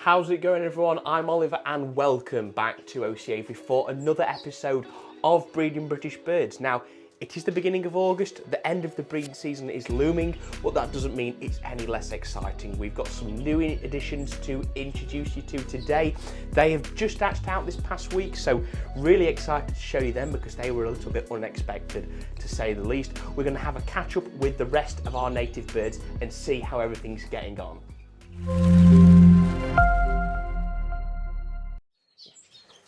How's it going, everyone? I'm Oliver and welcome back to Aviary for another episode of Breeding British Birds. Now, it is the beginning of August, the end of the breeding season is looming, but that doesn't mean it's any less exciting. We've got some new additions to introduce you to today. They have just hatched out this past week, so really excited to show you them because they were a little bit unexpected, to say the least. We're going to have a catch up with the rest of our native birds and see how everything's getting on.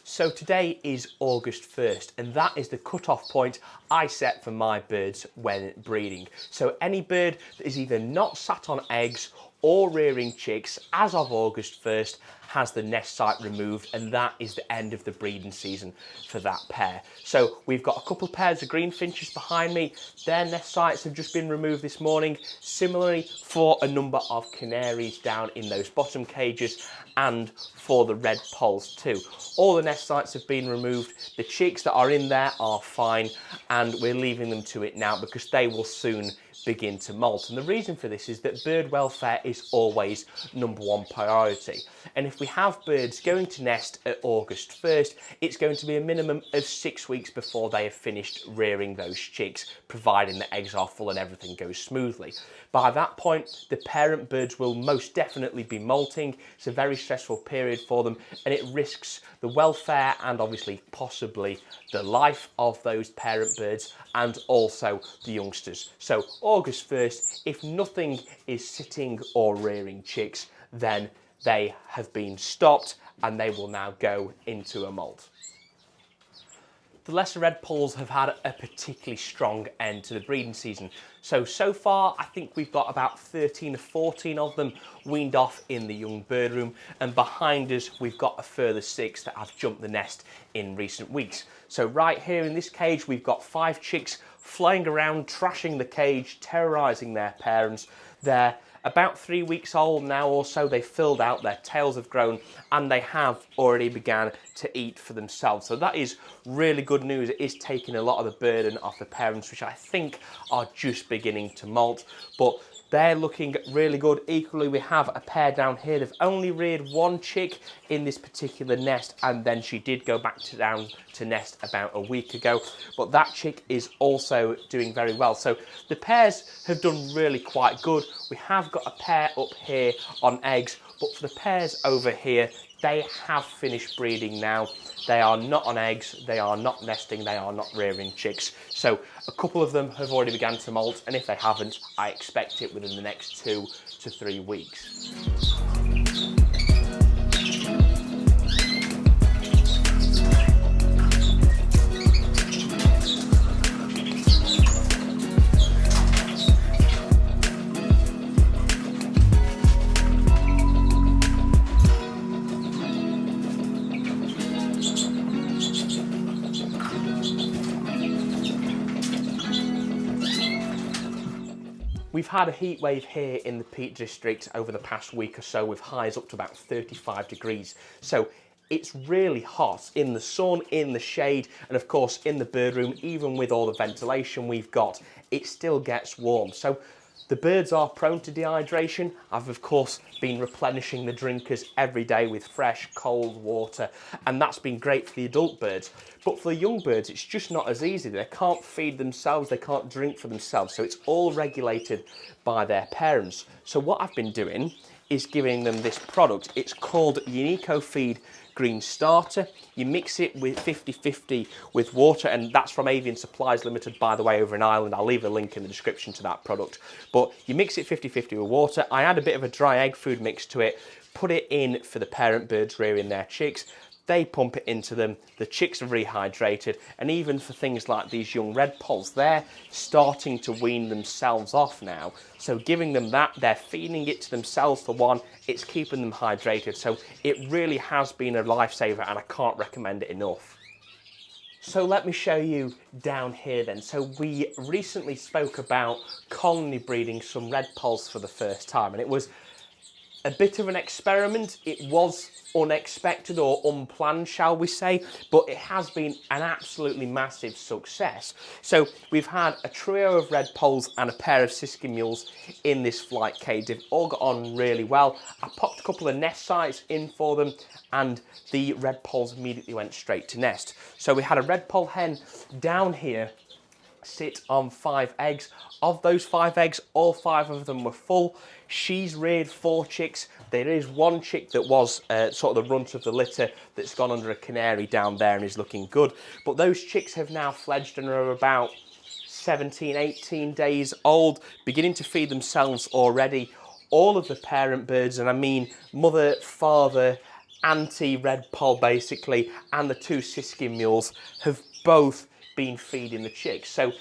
So today is August 1st, and that is the cut-off point I set for my birds when breeding. So any bird that is either not sat on eggs or rearing chicks as of August 1st has the nest site removed, and that is the end of the breeding season for that pair. So we've got a couple of pairs of green finches behind me. Their nest sites have just been removed this morning. Similarly for a number of canaries down in those bottom cages and for the Redpolls too. All the nest sites have been removed. The chicks that are in there are fine, and we're leaving them to it now because they will soon begin to molt. And the reason for this is that bird welfare is always #1 priority. And if we have birds going to nest at August 1st, it's going to be a minimum of 6 weeks before they have finished rearing those chicks, providing the eggs are full and everything goes smoothly. By that point, the parent birds will most definitely be molting. It's a very stressful period for them, and it risks the welfare and obviously possibly the life of those parent birds and also the youngsters. So August 1st, if nothing is sitting or rearing chicks, then they have been stopped and they will now go into a molt. The lesser Redpolls have had a particularly strong end to the breeding season. So far, I think we've got about 13 or 14 of them weaned off in the young bird room, and behind us, we've got a further 6 that have jumped the nest in recent weeks. So right here in this cage, we've got 5 chicks flying around, trashing the cage, terrorising their parents. They're about 3 weeks old now or so. They filled out, their tails have grown, and they have already began to eat for themselves. So that is really good news. It is taking a lot of the burden off the parents, which I think are just beginning to molt. But they're looking really good. Equally, we have a pair down here. They've only reared 1 chick in this particular nest, and then she did go back down to nest about a week ago. But that chick is also doing very well. So the pairs have done really quite good. We have got a pair up here on eggs, but for the pairs over here, they have finished breeding now. They are not on eggs, they are not nesting, they are not rearing chicks. So a couple of them have already begun to molt, and if they haven't, I expect it within the next 2 to 3 weeks. We've had a heat wave here in the Peak District over the past week or so with highs up to about 35 degrees. So it's really hot in the sun, in the shade, and of course in the bird room. Even with all the ventilation we've got, it still gets warm. So the birds are prone to dehydration. I've of course been replenishing the drinkers every day with fresh, cold water, and that's been great for the adult birds. But for the young birds, it's just not as easy. They can't feed themselves, they can't drink for themselves, so it's all regulated by their parents. So what I've been doing is giving them this product. It's called Unico Feed Green Starter. You mix it with 50-50 with water, and that's from Avian Supplies Limited, by the way, over in Ireland. I'll leave a link in the description to that product. But you mix it 50-50 with water. I add a bit of a dry egg food mix to it, put it in for the parent birds rearing their chicks. They pump it into them, the chicks are rehydrated, and even for things like these young Redpolls, they're starting to wean themselves off now. So giving them that, they're feeding it to themselves for one, it's keeping them hydrated. So it really has been a lifesaver, and I can't recommend it enough. So let me show you down here then. So we recently spoke about colony breeding some Redpolls for the first time, and it was a bit of an experiment. It was unexpected or unplanned, shall we say, but it has been an absolutely massive success. So we've had a trio of Redpolls and a pair of Siskin mules in this flight cage. They've all got on really well. I popped a couple of nest sites in for them, and the Redpolls immediately went straight to nest. So we had a Redpoll hen down here sit on 5 eggs. Of those 5 eggs, all 5 of them were full. She's reared 4 chicks. There is 1 chick that was sort of the runt of the litter that's gone under a canary down there and is looking good. But those chicks have now fledged and are about 17, 18 days old, beginning to feed themselves already. All of the parent birds, and I mean mother, father, auntie Redpoll basically, and the 2 Siskin mules have both been feeding the chicks. So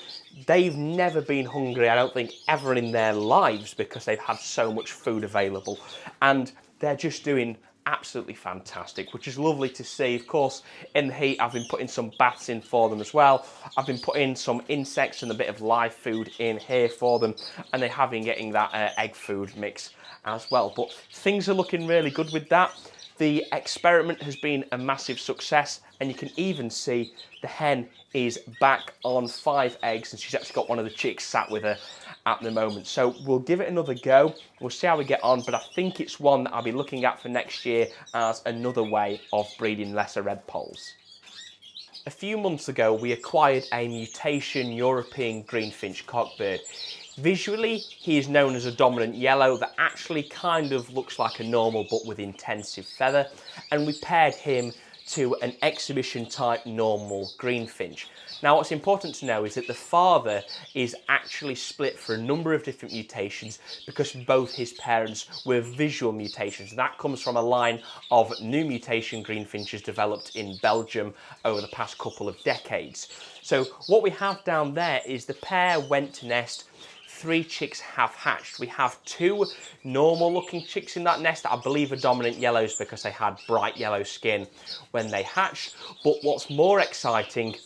they've never been hungry, I don't think, ever in their lives, because they've had so much food available. And they're just doing absolutely fantastic, which is lovely to see. Of course, in the heat, I've been putting some bats in for them as well. I've been putting some insects and a bit of live food in here for them, and they have been getting that egg food mix as well. But things are looking really good with that. The experiment has been a massive success, and you can even see the hen is back on 5 eggs, and she's actually got one of the chicks sat with her at the moment. So we'll give it another go. We'll see how we get on, but I think it's one that I'll be looking at for next year as another way of breeding lesser Redpolls. A few months ago, we acquired a Mutation European greenfinch cockbird. Visually, he is known as a dominant yellow that actually kind of looks like a normal but with intensive feather, and we paired him to an exhibition type normal greenfinch. Now, what's important to know is that the father is actually split for a number of different mutations because both his parents were visual mutations. That comes from a line of new mutation greenfinches developed in Belgium over the past couple of decades. So what we have down there is the pair went to nest. 3 chicks have hatched. We have 2 normal looking chicks in that nest that I believe are dominant yellows because they had bright yellow skin when they hatched. But what's more exciting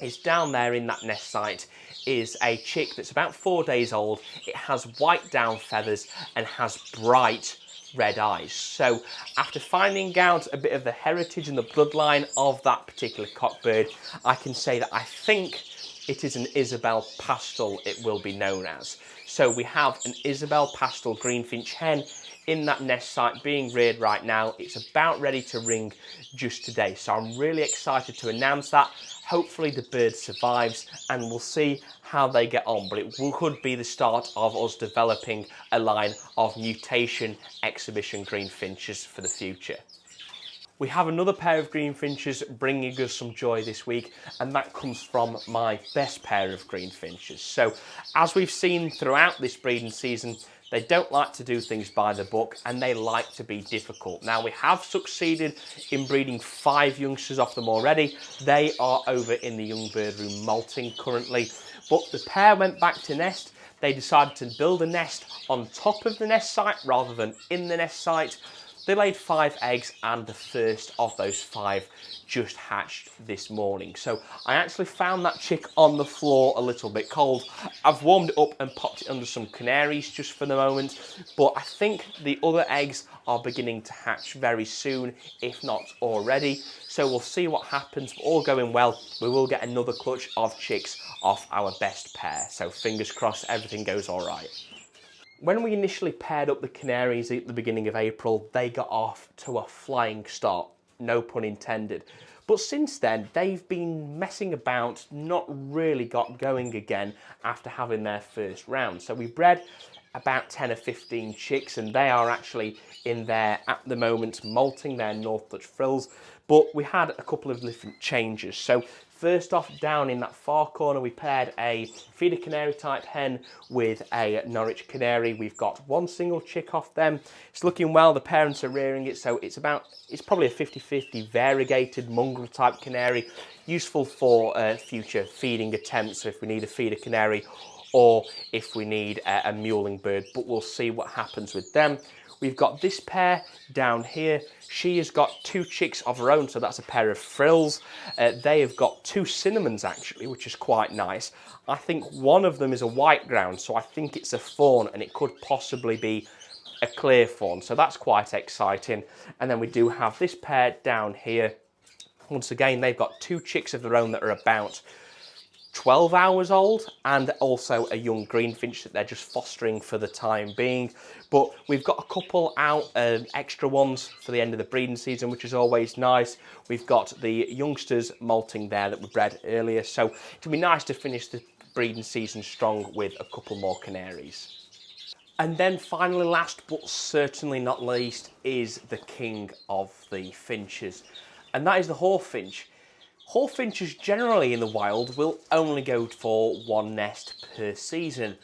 is down there in that nest site is a chick that's about 4 days old. It has white down feathers and has bright red eyes. So after finding out a bit of the heritage and the bloodline of that particular cockbird, I can say that I think it is an Isabel Pastel, it will be known as. So we have an Isabel Pastel greenfinch hen in that nest site being reared right now. It's about ready to ring just today. So I'm really excited to announce that. Hopefully the bird survives and we'll see how they get on. But it could be the start of us developing a line of mutation exhibition greenfinches for the future. We have another pair of greenfinches bringing us some joy this week, and that comes from my best pair of greenfinches. So, as we've seen throughout this breeding season, they don't like to do things by the book and they like to be difficult. Now, we have succeeded in breeding 5 youngsters off them already. They are over in the young bird room molting currently, but the pair went back to nest. They decided to build a nest on top of the nest site rather than in the nest site. They laid 5 eggs and the first of those 5 just hatched this morning. So I actually found that chick on the floor a little bit cold. I've warmed it up and popped it under some Canaries just for the moment, but I think the other eggs are beginning to hatch very soon, if not already. So we'll see what happens. All going well, we will get another clutch of chicks off our best pair. So fingers crossed everything goes all right. When we initially paired up the Canaries at the beginning of April, they got off to a flying start, no pun intended. But since then, they've been messing about, not really got going again after having their first round. So we bred about 10 or 15 chicks, and they are actually in there at the moment, molting their North Dutch frills. But we had a couple of different changes. So first off, down in that far corner, we paired a feeder canary type hen with a Norwich canary. We've got 1 single chick off them. It's looking well, the parents are rearing it, so it's probably a 50-50 variegated mongrel type canary, useful for future feeding attempts, so if we need a feeder canary or if we need a muling bird, but we'll see what happens with them. We've got this pair down here. She has got 2 chicks of her own, so that's a pair of frills. They have got 2 cinnamons actually, which is quite nice. I think one of them is a white ground, so I think it's a fawn, and it could possibly be a clear fawn, so that's quite exciting. And then we do have this pair down here. Once again, they've got 2 chicks of their own that are about 12 hours old, and also a young greenfinch that they're just fostering for the time being. But we've got a couple out, extra ones for the end of the breeding season, which is always nice. We've got the youngsters molting there that were bred earlier, so it'll be nice to finish the breeding season strong with a couple more canaries. And then finally, last but certainly not least, is the king of the finches, and that is the hawfinch. Hawfinches generally in the wild will only go for 1 nest per season,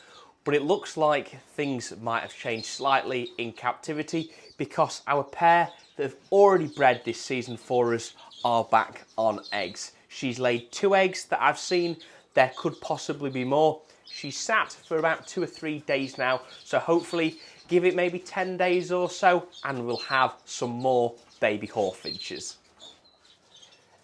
but it looks like things might have changed slightly in captivity because our pair that have already bred this season for us are back on eggs. She's laid 2 eggs that I've seen. There could possibly be more. She's sat for about 2 or 3 days now, so hopefully give it maybe 10 days or so and we'll have some more baby hawfinches.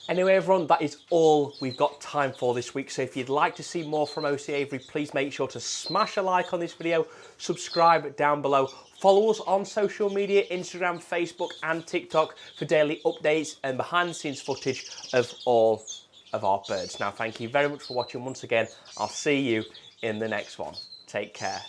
Anyway everyone, that is all we've got time for this week, so if you'd like to see more from OC Aviary, please make sure to smash a like on this video, subscribe down below, follow us on social media, Instagram, Facebook and TikTok for daily updates and behind the scenes footage of all of our birds. Now thank you very much for watching once again. I'll see you in the next one. Take care.